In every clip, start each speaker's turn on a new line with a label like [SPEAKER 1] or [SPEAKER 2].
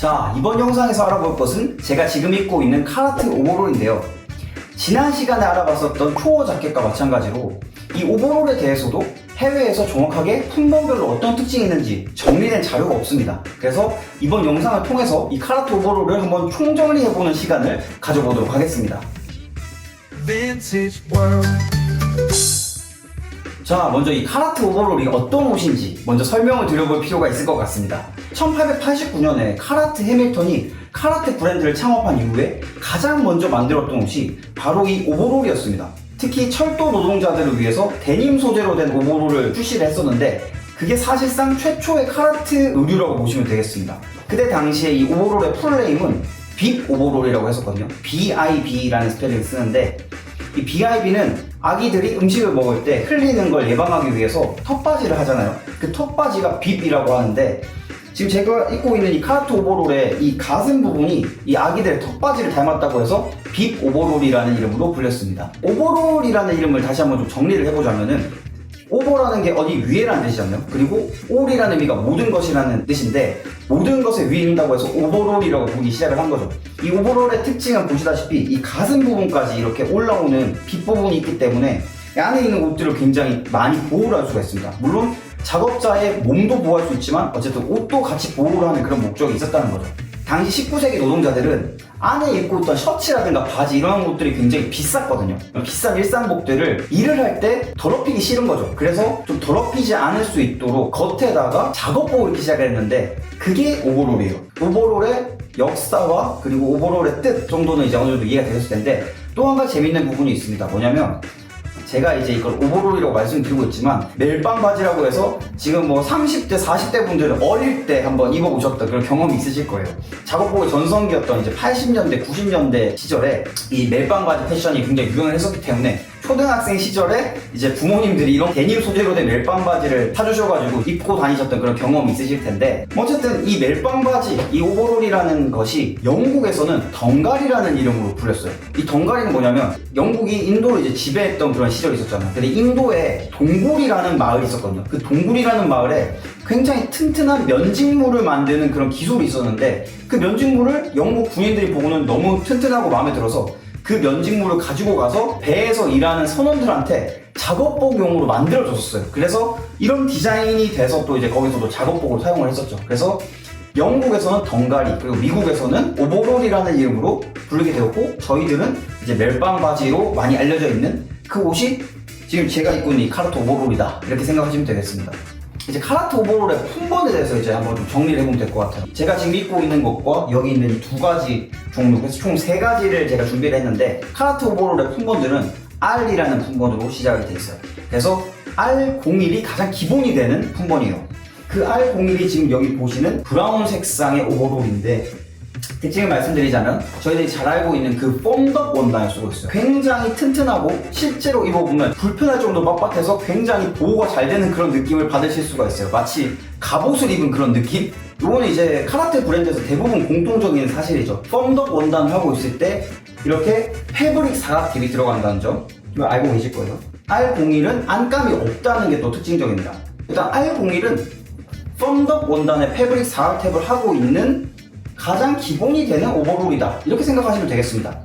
[SPEAKER 1] 자, 이번 영상에서 알아볼 것은 제가 지금 입고 있는 카라트 오버롤인데요. 지난 시간에 알아봤었던 초어 자켓과 마찬가지로 이 오버롤에 대해서도 해외에서 정확하게 품목별로 어떤 특징이 있는지 정리된 자료가 없습니다. 그래서 이번 영상을 통해서 이 카라트 오버롤을 한번 총정리해보는 시간을 가져보도록 하겠습니다. 자, 먼저 이 카라트 오버롤이 어떤 옷인지 먼저 설명을 드려볼 필요가 있을 것 같습니다. 1889년에 카라트 해밀턴이 카라트 브랜드를 창업한 이후에 가장 먼저 만들었던 옷이 바로 이 오버롤이었습니다. 특히 철도 노동자들을 위해서 데님 소재로 된 오버롤을 출시를 했었는데 그게 사실상 최초의 카라트 의류라고 보시면 되겠습니다. 그때 당시에 이 오버롤의 풀네임은 빕 오버롤이라고 했었거든요. BIB라는 스펠링을 쓰는데 이 BIB는 아기들이 음식을 먹을 때 흘리는 걸 예방하기 위해서 턱받이를 하잖아요. 그 턱받이가 빕이라고 하는데 지금 제가 입고 있는 이 카라트 오버롤의 이 가슴 부분이 이 아기들의 턱받이를 닮았다고 해서 빕 오버롤이라는 이름으로 불렸습니다. 오버롤이라는 이름을 다시 한번 좀 정리를 해보자면은 오버라는 게 어디 위에라는 뜻이잖아요. 그리고 올이라는 의미가 모든 것이라는 뜻인데 모든 것에 위에 있다고 해서 오버롤이라고 부르기 시작을 한 거죠. 이 오버롤의 특징은 보시다시피 이 가슴 부분까지 이렇게 올라오는 빗 부분이 있기 때문에 이 안에 있는 옷들을 굉장히 많이 보호를 할 수가 있습니다. 물론 작업자의 몸도 보호할 수 있지만 어쨌든 옷도 같이 보호를 하는 그런 목적이 있었다는 거죠. 당시 19세기 노동자들은 안에 입고 있던 셔츠라든가 바지 이런 것들이 굉장히 비쌌거든요. 비싼 일상복들을 일을 할 때 더럽히기 싫은 거죠. 그래서 좀 더럽히지 않을 수 있도록 겉에다가 작업복을 입기 시작을 했는데 그게 오버롤이에요. 오버롤의 역사와 그리고 오버롤의 뜻 정도는 이제 어느 정도 이해가 되셨을 텐데 또 한 가지 재밌는 부분이 있습니다. 뭐냐면 제가 이제 이걸 오버롤이라고 말씀드리고 있지만 멜빵 바지라고 해서 지금 뭐 30대, 40대 분들은 어릴 때 한번 입어보셨던 그런 경험이 있으실 거예요. 작업복의 전성기였던 이제 80년대, 90년대 시절에 이 멜빵 바지 패션이 굉장히 유행을 했었기 때문에 초등학생 시절에 이제 부모님들이 이런 데님 소재로 된 멜빵 바지를 사주셔가지고 입고 다니셨던 그런 경험이 있으실 텐데 어쨌든 이 멜빵 바지, 이 오버롤이라는 것이 영국에서는 덩갈이라는 이름으로 불렸어요. 이 덩갈이는 뭐냐면 영국이 인도를 이제 지배했던 그런 시절이 있었잖아요. 근데 인도에 동굴이라는 마을이 있었거든요. 그 동굴이라는 마을에 굉장히 튼튼한 면직물을 만드는 그런 기술이 있었는데 그 면직물을 영국 군인들이 보고는 너무 튼튼하고 마음에 들어서 그 면직물을 가지고 가서 배에서 일하는 선원들한테 작업복용으로 만들어줬었어요. 그래서 이런 디자인이 돼서 또 이제 거기서도 작업복을 사용을 했었죠. 그래서 영국에서는 덩가리, 그리고 미국에서는 오버롤이라는 이름으로 부르게 되었고 저희들은 이제 멜빵 바지로 많이 알려져 있는 그 옷이 지금 제가 입고 있는 이 카라트 오버롤이다 이렇게 생각하시면 되겠습니다. 이제 카라트 오버롤의 품번에 대해서 이제 한번 좀 정리를 해보면 될 것 같아요. 제가 지금 입고 있는 것과 여기 있는 이 두 가지 종류, 그래서 총 세 가지를 제가 준비를 했는데 카라트 오버롤의 품번들은 R이라는 품번으로 시작이 돼 있어요. 그래서 R01이 가장 기본이 되는 품번이에요. 그 R01이 지금 여기 보시는 브라운 색상의 오버롤인데 특징을 말씀드리자면 저희들이 잘 알고 있는 그 폼덕 원단을 쓰고 있어요. 굉장히 튼튼하고 실제로 입어보면 불편할 정도로 빳빳해서 굉장히 보호가 잘 되는 그런 느낌을 받으실 수가 있어요. 마치 갑옷을 입은 그런 느낌? 이거는 이제 카라테 브랜드에서 대부분 공통적인 사실이죠. 폼덕 원단을 하고 있을 때 이렇게 패브릭 사각팁이 들어간다는 점 이거 알고 계실 거예요. R01은 안감이 없다는 게 또 특징적입니다. 일단 R01은 폼덕 원단의 패브릭 사각탭을 하고 있는 가장 기본이 되는 오버롤이다 이렇게 생각하시면 되겠습니다.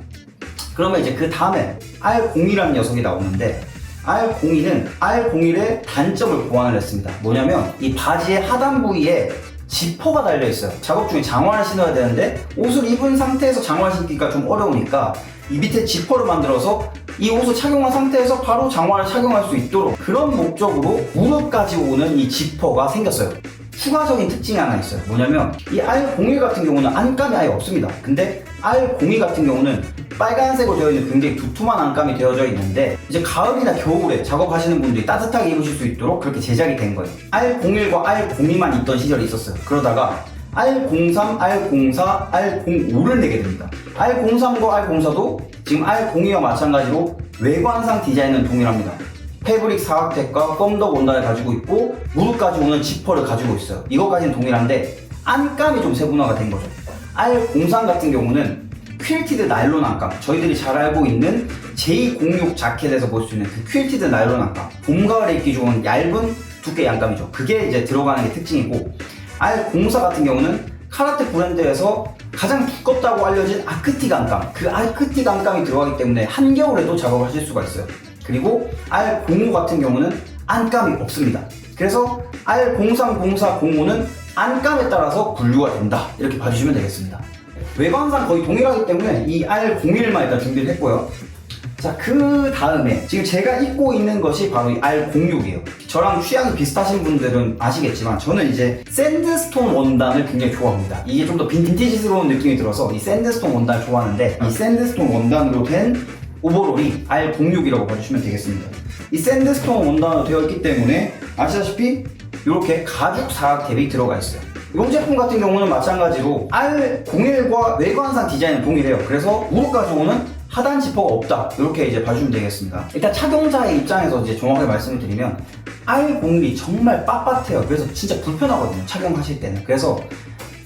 [SPEAKER 1] 그러면 이제 그 다음에 R02라는 녀석이 나오는데 R02는 R01의 단점을 보완을 했습니다. 뭐냐면 이 바지의 하단 부위에 지퍼가 달려있어요. 작업 중에 장화를 신어야 되는데 옷을 입은 상태에서 장화를 신기가 좀 어려우니까 이 밑에 지퍼를 만들어서 이 옷을 착용한 상태에서 바로 장화를 착용할 수 있도록 그런 목적으로 무릎까지 오는 이 지퍼가 생겼어요. 추가적인 특징이 하나 있어요. 뭐냐면 이 R01 같은 경우는 안감이 아예 없습니다. 근데 R02 같은 경우는 빨간색으로 되어 있는 굉장히 두툼한 안감이 되어져 있는데 이제 가을이나 겨울에 작업하시는 분들이 따뜻하게 입으실 수 있도록 그렇게 제작이 된 거예요. R01과 R02만 있던 시절이 있었어요. 그러다가 R03, R04, R05를 내게 됩니다. R03과 R04도 지금 R02와 마찬가지로 외관상 디자인은 동일합니다. 패브릭 사각탭과 폼덕 원단을 가지고 있고 무릎까지 오는 지퍼를 가지고 있어요. 이것까지는 동일한데 안감이 좀 세분화가 된 거죠. R03 같은 경우는 퀼티드 나일론 안감, 저희들이 잘 알고 있는 J06 자켓에서 볼 수 있는 그 퀼티드 나일론 안감, 봄, 가을에 입기 좋은 얇은 두께의 안감이죠. 그게 이제 들어가는 게 특징이고 R04 같은 경우는 카라테 브랜드에서 가장 두껍다고 알려진 아크틱 안감, 그 아크틱 안감이 들어가기 때문에 한겨울에도 작업을 하실 수가 있어요. 그리고 R05 같은 경우는 안감이 없습니다. 그래서 R03, 04, 05는 안감에 따라서 분류가 된다, 이렇게 봐주시면 되겠습니다. 외관상 거의 동일하기 때문에 이 R01만 일단 준비를 했고요. 자, 그 다음에 지금 제가 입고 있는 것이 바로 이 R06이에요. 저랑 취향이 비슷하신 분들은 아시겠지만 저는 이제 샌드스톤 원단을 굉장히 좋아합니다. 이게 좀 더 빈티지스러운 느낌이 들어서 이 샌드스톤 원단을 좋아하는데, 이 샌드스톤 원단으로 된 오버롤이 R06이라고 봐주시면 되겠습니다. 이 샌드스톤 원단으로 되어 있기 때문에 아시다시피 이렇게 가죽 사각탭이 들어가 있어요. 이 제품 같은 경우는 마찬가지로 R01과 외관상 디자인은 동일해요. 그래서 무릎까지 오는 하단 지퍼가 없다, 이렇게 이제 봐주시면 되겠습니다. 일단 착용자의 입장에서 이제 정확하게 말씀을 드리면 R01이 정말 빳빳해요. 그래서 진짜 불편하거든요, 착용하실 때는. 그래서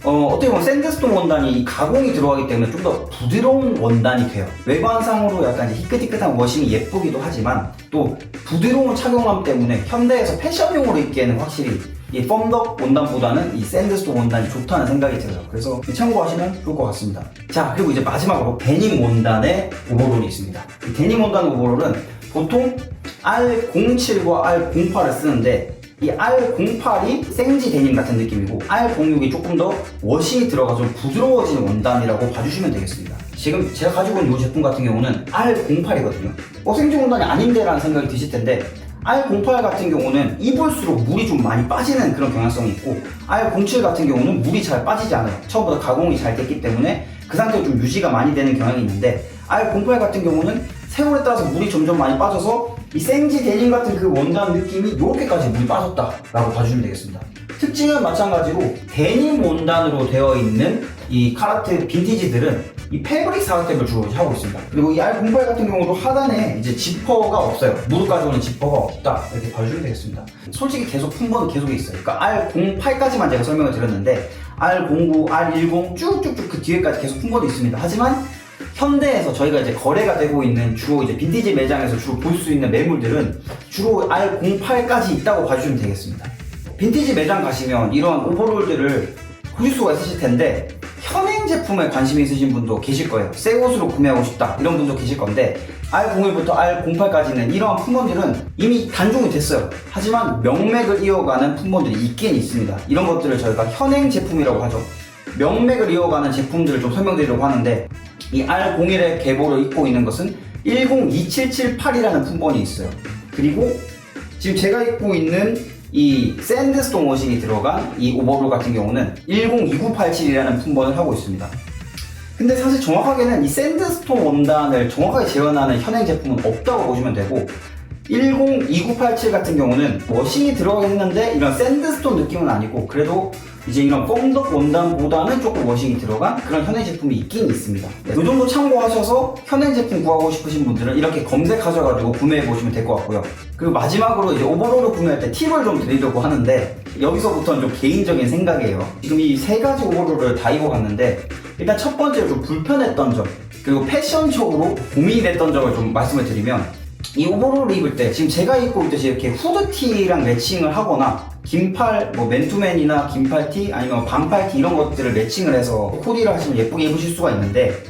[SPEAKER 1] 어떻게 보면 샌드스톤 원단이 가공이 들어가기 때문에 좀 더 부드러운 원단이 돼요. 외관상으로 약간 이제 희끗희끗한 워싱이 예쁘기도 하지만 또 부드러운 착용감 때문에 현대에서 패션용으로 입기에는 확실히 이 펌덕 원단보다는 이 샌드스톤 원단이 좋다는 생각이 들어요. 그래서 참고하시면 좋을 것 같습니다. 자, 그리고 이제 마지막으로 데님 원단의 오버롤이 있습니다. 이 데님 원단 오버롤은 보통 R07과 R08을 쓰는데, 이 R08이 생지 데님 같은 느낌이고 R06이 조금 더 워싱이 들어가서 좀 부드러워지는 원단이라고 봐주시면 되겠습니다. 지금 제가 가지고 있는 이 제품 같은 경우는 R08이거든요. 생지 원단이 아닌데 라는 생각이 드실 텐데, R08 같은 경우는 입을수록 물이 좀 많이 빠지는 그런 경향성이 있고, R07 같은 경우는 물이 잘 빠지지 않아요. 처음부터 가공이 잘 됐기 때문에 그 상태로 좀 유지가 많이 되는 경향이 있는데, R08 같은 경우는 세월에 따라서 물이 점점 많이 빠져서 이 생지 데님 같은 그 원단 느낌이 이렇게까지 물이 빠졌다라고 봐주시면 되겠습니다. 특징은 마찬가지로 데님 원단으로 되어 있는 이 카라테 빈티지들은 이 패브릭 사각탭을 주로 하고 있습니다. 그리고 이 R08 같은 경우도 하단에 이제 지퍼가 없어요. 무릎까지 오는 지퍼가 없다, 이렇게 봐주시면 되겠습니다. 솔직히 계속 품번은 계속 있어요. 그러니까 R08까지만 제가 설명을 드렸는데 R09, R10 쭉쭉쭉 그 뒤에까지 계속 품번이 있습니다. 하지만 현대에서 저희가 이제 거래가 되고 있는 주로 이제 빈티지 매장에서 주로 볼 수 있는 매물들은 주로 R08까지 있다고 봐주시면 되겠습니다. 빈티지 매장 가시면 이런 오버롤들을 보실 수가 있으실 텐데, 현행 제품에 관심이 있으신 분도 계실 거예요. 새 옷으로 구매하고 싶다, 이런 분도 계실 건데, R01부터 R08까지는 이러한 품번들은 이미 단종이 됐어요. 하지만 명맥을 이어가는 품번들이 있긴 있습니다. 이런 것들을 저희가 현행 제품이라고 하죠. 명맥을 이어가는 제품들을 좀 설명드리려고 하는데, 이 R01의 계보를 입고 있는 것은 102778이라는 품번이 있어요. 그리고 지금 제가 입고 있는 이 샌드스톤 워싱이 들어간 이 오버롤 같은 경우는 102987이라는 품번을 하고 있습니다. 근데 사실 정확하게는 이 샌드스톤 원단을 정확하게 재현하는 현행 제품은 없다고 보시면 되고, 102987 같은 경우는 워싱이 들어가긴 했는데 이런 샌드스톤 느낌은 아니고, 그래도 이제 이런 펌덕 원단보다는 조금 워싱이 들어간 그런 현행 제품이 있긴 있습니다. 이 정도 참고하셔서 현행 제품 구하고 싶으신 분들은 이렇게 검색하셔가지고 구매해 보시면 될 것 같고요. 그리고 마지막으로 이제 오버롤을 구매할 때 팁을 좀 드리려고 하는데, 여기서부터는 좀 개인적인 생각이에요. 지금 이 세 가지 오버롤을 다 입어봤는데, 일단 첫 번째로 좀 불편했던 점, 그리고 패션적으로 고민이 됐던 점을 좀 말씀을 드리면, 이 오버롤을 입을 때 지금 제가 입고 있듯이 이렇게 후드티랑 매칭을 하거나 긴팔, 맨투맨이나 긴팔티 아니면 반팔티 이런 것들을 매칭을 해서 코디를 하시면 예쁘게 입으실 수가 있는데,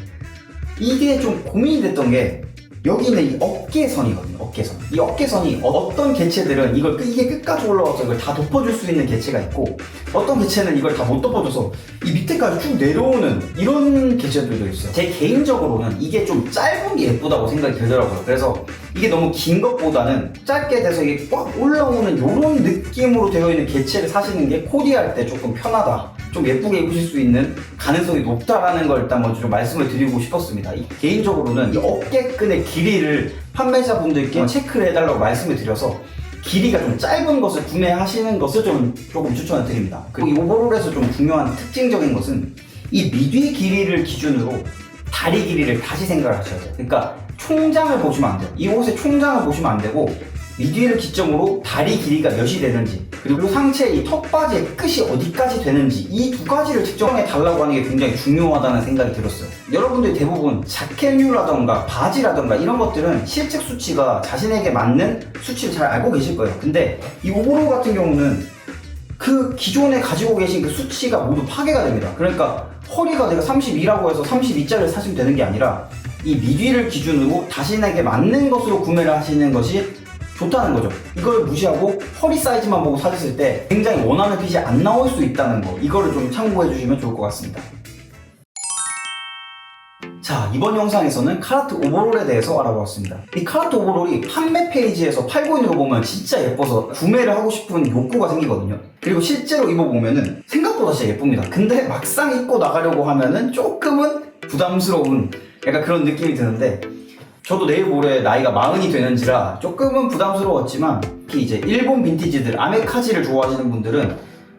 [SPEAKER 1] 이게 좀 고민이 됐던 게 여기 있는 이 어깨선이거든요. 어깨선. 이 어깨선이 어떤 개체들은 이게 끝까지 올라와서 이걸 다 덮어줄 수 있는 개체가 있고, 어떤 개체는 이걸 다 못 덮어줘서 이 밑에까지 쭉 내려오는 이런 개체들도 있어요. 제 개인적으로는 이게 좀 짧은 게 예쁘다고 생각이 들더라고요. 그래서 이게 너무 긴 것보다는 짧게 돼서 이게 꽉 올라오는 이런 느낌으로 되어 있는 개체를 사시는 게 코디할 때 조금 편하다, 좀 예쁘게 입으실 수 있는 가능성이 높다라는 걸 일단 먼저 좀 말씀을 드리고 싶었습니다. 개인적으로는 이 어깨끈의 길이를 판매자분들께 체크를 해달라고 말씀을 드려서 길이가 좀 짧은 것을 구매하시는 것을 조금 추천을 드립니다. 그리고 이 오버롤에서 좀 중요한 특징적인 것은 이 미뒤 길이를 기준으로 다리 길이를 다시 생각을 하셔야 돼요. 그러니까 총장을 보시면 안 돼요. 이 옷의 총장을 보시면 안 되고, 미뒤를 기점으로 다리 길이가 몇이 되는지, 그리고 상체 이 턱받이의 끝이 어디까지 되는지, 이 두 가지를 측정해 달라고 하는 게 굉장히 중요하다는 생각이 들었어요. 여러분들이 대부분 자켓류라던가 바지라던가 이런 것들은 실측 수치가 자신에게 맞는 수치를 잘 알고 계실 거예요. 근데 이 오버롤 같은 경우는 그 기존에 가지고 계신 그 수치가 모두 파괴가 됩니다. 그러니까 허리가 내가 32라고 해서 32짜리를 사시면 되는 게 아니라 이 미디를 기준으로 자신에게 맞는 것으로 구매를 하시는 것이 좋다는 거죠. 이걸 무시하고 허리 사이즈만 보고 사셨을 때 굉장히 원하는 핏이 안 나올 수 있다는 거, 이거를 좀 참고해 주시면 좋을 것 같습니다. 자, 이번 영상에서는 카라트 오버롤에 대해서 알아보았습니다. 이 카라트 오버롤이 판매 페이지에서 팔고 있는 거 보면 진짜 예뻐서 구매를 하고 싶은 욕구가 생기거든요. 그리고 실제로 입어보면은 생각보다 진짜 예쁩니다. 근데 막상 입고 나가려고 하면은 조금은 부담스러운 약간 그런 느낌이 드는데, 저도 내일 모레 나이가 40이 되는지라 조금은 부담스러웠지만, 특히 이제 일본 빈티지들, 아메카지를 좋아하시는 분들은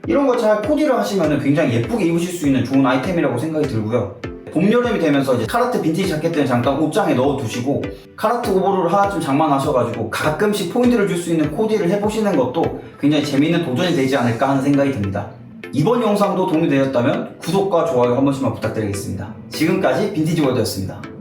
[SPEAKER 1] 이런 거 잘 코디를 하시면 굉장히 예쁘게 입으실 수 있는 좋은 아이템이라고 생각이 들고요. 봄, 여름이 되면서 이제 카라트 빈티지 자켓들은 잠깐 옷장에 넣어두시고 카라트 오버롤을 하나쯤 장만하셔가지고 가끔씩 포인트를 줄 수 있는 코디를 해보시는 것도 굉장히 재미있는 도전이 되지 않을까 하는 생각이 듭니다. 이번 영상도 도움이 되셨다면 구독과 좋아요 한 번씩만 부탁드리겠습니다. 지금까지 빈티지 월드였습니다.